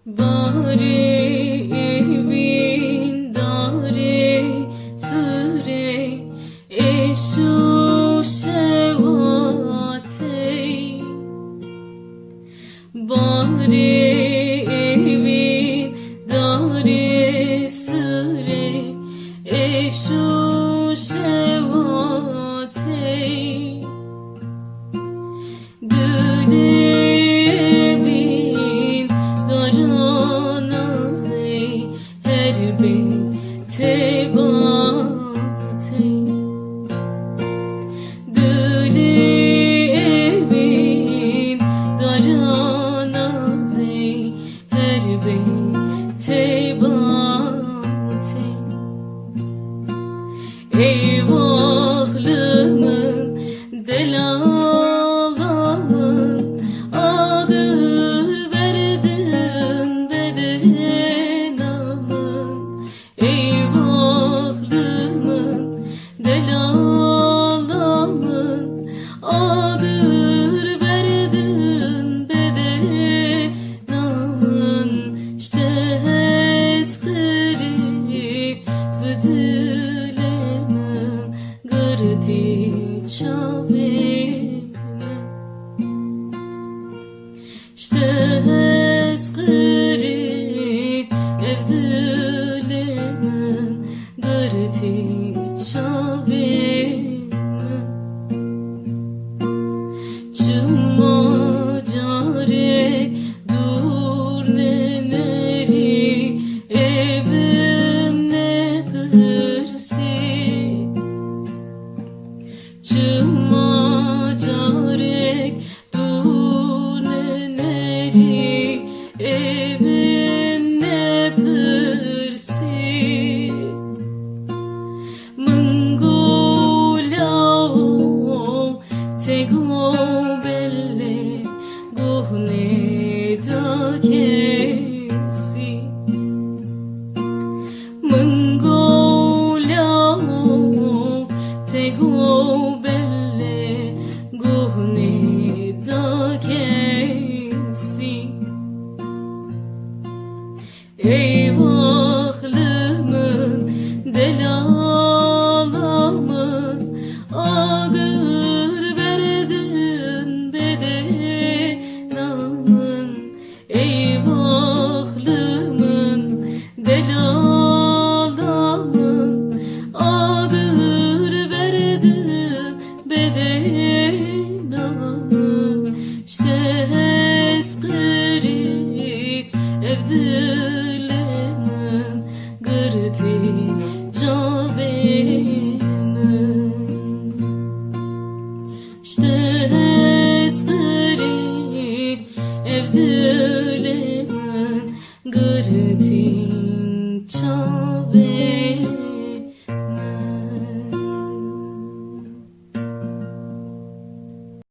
Bari evin dare sıre eşu şevatey. Bari evin dare sıre eşu şevatey. Evin daranazey her tebatey. Evin daranazey her tebatey. Eyvahlımın delalımın ağır verdin bedenamın. Eyvahlımın delalımın ağır verdin bedenamın. İşte eskiri vıdılemın gırdi çavine. İşte eskiri evdilemin gırdi çavine. Çıma care dur neneri evim ne hırsi. Çıma care dur neneri evim ne hırsi. Mıngolao tego belle gohne da kesi. Mıngolao tego belle gohne da kesi. Eyvahlımın delalımın ağır verdin bedenamın. Eyvahlımın delalımın ağır verdin bedenamın. İşte eskiri evdilemin gırdi cavenin. İşte eskiri evdilemin gırdi cavenin.